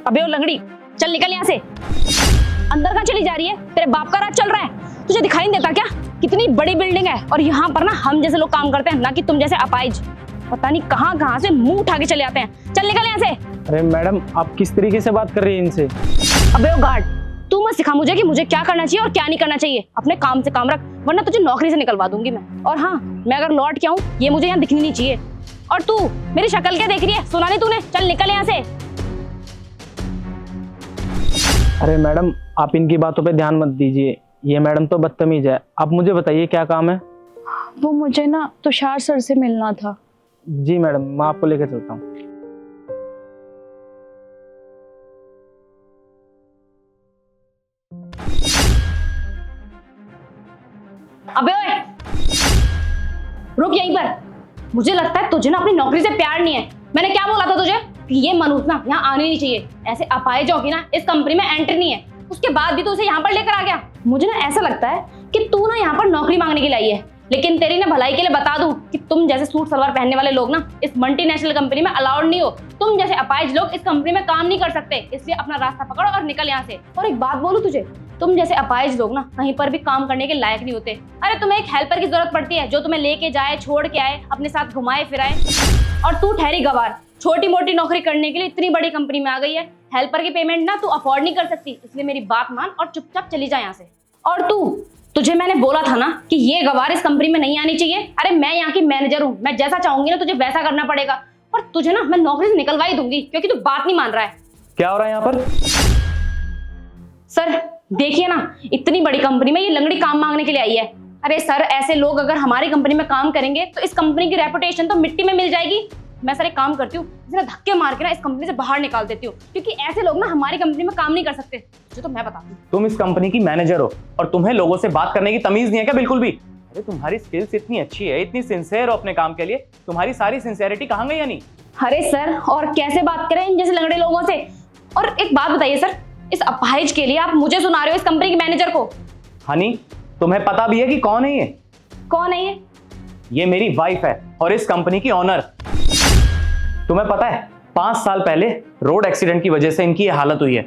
अबे ओ लंगड़ी, चल निकल यहाँ से। अंदर कहाँ चली जा रही है? तेरे बाप का राज चल रहा है, तुझे दिखाई नहीं देता क्या? कितनी बड़ी बिल्डिंग है और यहाँ पर ना हम जैसे लोग काम करते हैं, ना कि तुम जैसे अपाहिज। पता नहीं कहाँ से मुंह उठा के चले आते हैं। चल निकल यहाँ से। अरे मैडम, आप किस तरीके से बात कर रही हैं इनसे? अबे ओ गार्ड, तू मत सिखा मुझे कि मुझे क्या करना चाहिए और क्या नहीं करना चाहिए। अपने काम से काम रख, वरना तुझे नौकरी से निकलवा दूंगी मैं। और हाँ, मैं अगर लौट के आऊँ, ये मुझे यहाँ दिखनी नहीं चाहिए। और तू मेरी शक्ल क्या देख रही है? सुना नहीं तूने? चल निकल यहाँ से। अरे मैडम, आप इनकी बातों पे ध्यान मत दीजिए, ये मैडम तो बदतमीज है। आप मुझे बताइए क्या काम है? वो मुझे ना तुषार सर से मिलना था। जी मैडम, मैं आपको लेकर चलता हूँ। अबे ओए, रुक यहीं पर। मुझे लगता है तुझे ना अपनी नौकरी से प्यार नहीं है। मैंने क्या बोला था तुझे कि ये मनुष्य ना यहाँ आने नहीं चाहिए। ऐसे अपाहिजों की ना इस कंपनी में एंट्री नहीं है। उसके बाद भी तू उसे यहाँ पर लेकर आ गया। मुझे ना ऐसा लगता है कि तू ना यहाँ पर नौकरी मांगने के लिए आई है, लेकिन तेरी ना भलाई के लिए बता दूं कि तुम जैसे सूट सलवार पहनने वाले लोग ना इस मल्टीनेशनल कंपनी में अलाउड नहीं हो। तुम जैसे अपाहिज लोग इस कंपनी में काम नहीं कर सकते, इसलिए अपना रास्ता पकड़ और निकल यहाँ से। और एक बात बोलूं तुझे, तुम जैसे अपाहिज लोग ना कहीं पर भी काम करने के लायक नहीं होते। अरे तुम्हें एक हेल्पर की जरूरत पड़ती है जो तुम्हें लेके जाए, छोड़ के आए, अपने साथ घुमाए फिराए। और तू ठहरी गवार, छोटी मोटी नौकरी करने के लिए इतनी बड़ी कंपनी में आ गई है। हेल्पर की पेमेंट ना तू अफोर्ड नहीं कर सकती, इसलिए मेरी बात मान और चुपचाप चली जा यहाँ से। और तुझे मैंने बोला था ना कि ये गवार इस कंपनी में नहीं आनी चाहिए। अरे मैं यहाँ की मैनेजर हूँ, मैं जैसा चाहूंगी ना तुझे वैसा करना पड़ेगा। और तुझे ना मैं नौकरी से निकलवा ही दूंगी, क्योंकि तू बात नहीं मान रहा है। क्या हो रहा है यहाँ पर? सर देखिए ना, इतनी बड़ी कंपनी में ये लंगड़ी काम मांगने के लिए आई है। अरे सर, ऐसे लोग अगर हमारी कंपनी में काम करेंगे तो इस कंपनी की रेपुटेशन तो मिट्टी में मिल जाएगी। मैं सर एक काम करती हूँ, इसे धक्के मार के ना इस कंपनी से बाहर निकाल देती हूँ, क्योंकि ऐसे लोग ना हमारी कंपनी में काम नहीं कर सकते। जो तो मैं बताती हूँ। तुम इस कंपनी की मैनेजर हो और तुम्हें लोगों से बात करने की तमीज नहीं है क्या? बिल्कुल भी। अरे तुम्हारी स्किल्स इतनी अच्छी है, इतनी सिंसियर हो अपने काम के लिए, तुम्हारी सारी सिंसियरिटी कहाँ गई? यानी अरे सर, और कैसे बात करें इन जैसे लंगड़े लोगों से? और एक बात बताइए सर, इस अपाहिज के लिए आप मुझे सुना रहे हो, इस कंपनी की मैनेजर को? हनी, तुम्हें पता भी है कि कौन है ये? कौन है ये? ये मेरी वाइफ है और इस कंपनी की ऑनर। तुम्हें पता है 5 साल पहले रोड एक्सीडेंट की वजह से इनकी ये हालत हुई है।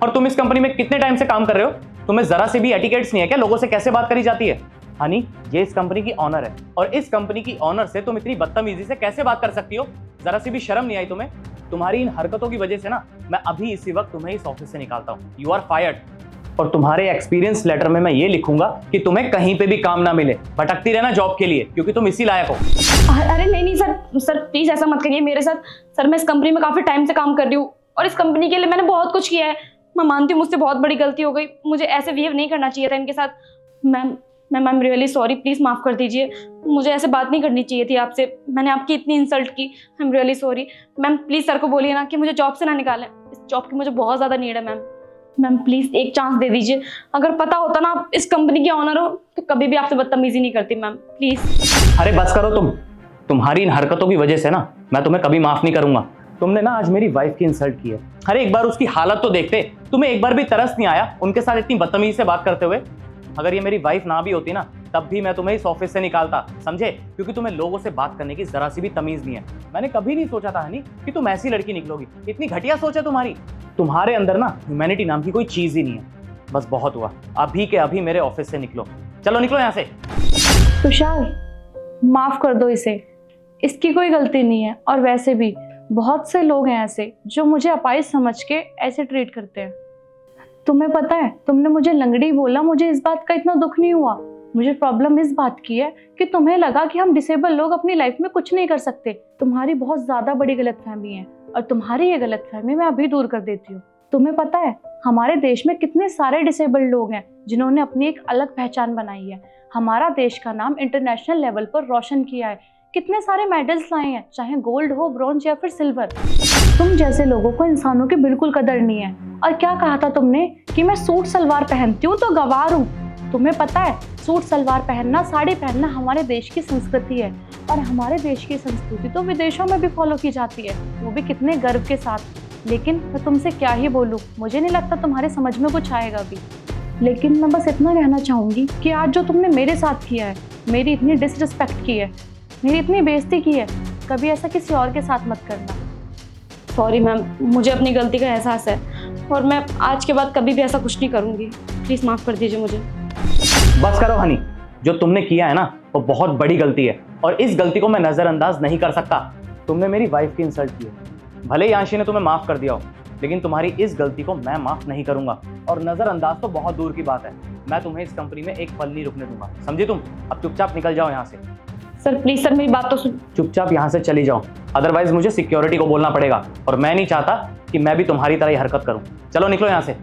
और तुम इस कंपनी में कितने टाइम से काम कर रहे हो? तुम्हें जरा से भी एटिकेट्स नहीं है क्या? लोगों से कैसे बात करी जाती है? हनी, ये इस कंपनी की ऑनर है और इस कंपनी की ऑनर से तुम इतनी बदतमीजी से कैसे बात कर सकती हो? जरा सी भी शर्म नहीं आई तुम्हें? तुम्हारी इन हरकतों की वजह से ना मैं अभी इसी वक्त तुम्हें इस ऑफिस से निकालता हूँ। You are fired. और तुम्हारे एक्सपीरियंस लेटर में मैं ये लिखूंगा कि तुम्हें कहीं पे भी काम ना मिले, भटकती रहना जॉब के लिए, क्योंकि तुम इसी लायक हो। अरे नहीं सर प्लीज ऐसा मत करिए मेरे साथ। सर मैं इस कंपनी में काफी टाइम से काम कर रही हूँ और इस कंपनी के लिए मैंने बहुत कुछ किया है। मैं मानती हूँ मुझसे बहुत बड़ी गलती हो गई, मुझे ऐसे बिहेव नहीं करना चाहिए था इनके साथ। मैम रियली सॉरी, प्लीज माफ कर दीजिए। मुझे ऐसे बात नहीं करनी चाहिए थी आपसे, मैंने आपकी इतनी इंसल्ट की। I am really sorry. Ma'am please sir को बोलिए ना कि मुझे जॉब से ना निकालें, इस जॉब की मुझे बहुत ज्यादा नीड है। मैम प्लीज एक चांस दे दीजिए। अगर पता होता ना आप इस कंपनी के ऑनर हो तो कभी भी आपसे बदतमीजी नहीं करती मैम, प्लीज। अरे बस करो तुम्हारी इन हरकतों की वजह से ना मैं तुम्हें कभी माफ नहीं करूंगा। तुमने ना आज मेरी वाइफ की इंसल्ट की है। अरे एक बार उसकी हालत तो देखते, तुम्हें एक बार भी तरस नहीं आया उनके साथ इतनी बदतमीजी से बात करते हुए? अगर ये मेरी वाइफ ना भी होती ना तब भी मैं तुम्हें इस ऑफिस से निकालता, समझे? क्योंकि तुम्हें लोगों से बात करने की जरा सी भी तमीज नहीं है। मैंने कभी नहीं सोचा था हनी कि तुम ऐसी लड़की निकलोगी। इतनी घटिया सोच है तुम्हारी। तुम्हारे अंदर ना ह्यूमैनिटी नाम की कोई चीज ही नहीं है। बस बहुत हुआ, अभी के अभी मेरे ऑफिस से निकलो। चलो निकलो यहाँ से। तुषार माफ कर दो इसे, इसकी कोई गलती नहीं है। और वैसे भी बहुत से लोग हैं ऐसे जो मुझे अपाहिज समझ के ऐसे ट्रीट करते हैं। तुम्हें पता है, तुमने मुझे लंगड़ी बोला, मुझे इस बात का इतना दुख नहीं हुआ। मुझे प्रॉब्लम इस बात की है कि तुम्हें लगा कि हम डिसेबल लोग अपनी लाइफ में कुछ नहीं कर सकते। तुम्हारी बहुत ज्यादा बड़ी गलतफहमी है और तुम्हारी ये गलतफहमी मैं अभी दूर कर देती हूँ। तुम्हें पता है हमारे देश में कितने सारे डिसेबल्ड लोग हैं जिन्होंने अपनी एक अलग पहचान बनाई है, हमारा देश का नाम इंटरनेशनल लेवल पर रोशन किया है, कितने सारे मेडल्स लाए हैं, चाहे गोल्ड हो, ब्रॉन्ज या फिर सिल्वर। तुम जैसे लोगों को इंसानों की बिल्कुल कदर नहीं है। और क्या कहा था तुमने कि मैं सूट सलवार पहनती हूँ तो गवार हूँ? तुम्हें पता है सूट सलवार पहनना, साड़ी पहनना हमारे देश की संस्कृति है और हमारे देश की संस्कृति तो विदेशों में भी फॉलो की जाती है, वो भी कितने गर्व के साथ। लेकिन मैं तुमसे क्या ही बोलूँ, मुझे नहीं लगता तुम्हारे समझ में कुछ आएगा अभी। लेकिन मैं बस इतना कहना चाहूँगी कि आज जो तुमने मेरे साथ किया है, मेरी इतनी डिसरिस्पेक्ट की है, मेरी इतनी बेइज्जती की है, कभी ऐसा किसी और के साथ मत करना। सॉरी मैम, मुझे अपनी गलती का एहसास है और मैं आज के बाद कभी भी ऐसा कुछ नहीं करूँगी। प्लीज़ माफ़ कर दीजिए मुझे। बस करो हनी, जो तुमने किया है ना वो बहुत बड़ी गलती है और इस गलती को मैं नजरअंदाज नहीं कर सकता। तुमने मेरी वाइफ की इंसल्ट की है। भले ही आंशी ने तुम्हें माफ कर दिया हो, लेकिन तुम्हारी इस गलती को मैं माफ नहीं करूंगा और नजरअंदाज तो बहुत दूर की बात है। मैं तुम्हें इस कंपनी में एक पल नहीं रुकने दूंगा, समझी तुम? अब चुपचाप निकल जाओ यहाँ से। सर प्लीज़ सर, मेरी बात तो सुन। चुपचाप यहाँ से चली जाओ, अदरवाइज मुझे सिक्योरिटी को बोलना पड़ेगा और मैं नहीं चाहता कि मैं भी तुम्हारी तरह ही हरकत करूं। चलो निकलो यहाँ से।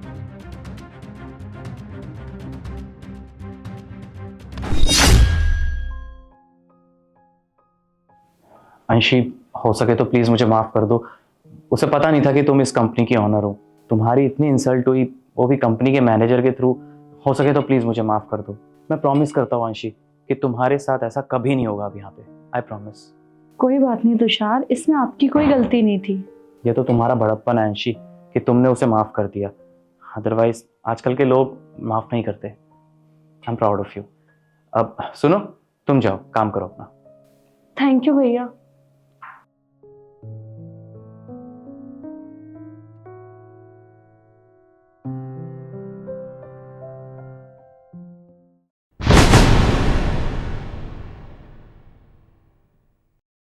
अंशी, हो सके तो प्लीज मुझे माफ कर दो। उसे पता नहीं था कि तुम इस कंपनी की ऑनर हो। तुम्हारी इतनी इंसल्ट हुई, वो भी कंपनी के मैनेजर के थ्रू। हो सके तो प्लीज मुझे माफ कर दो। मैं प्रॉमिस करता हूँ अंशी कि तुम्हारे साथ ऐसा कभी नहीं होगा अब यहाँ पे। I promise. कोई बात नहीं तुषार, इसमें आपकी कोई गलती नहीं थी। ये तो तुम्हारा बड़प्पन है अंशी कि तुमने उसे माफ कर दिया, अदरवाइज आजकल के लोग माफ नहीं करते। I am proud of you. अब सुनो, तुम जाओ काम करो अपना। थैंक यू भैया।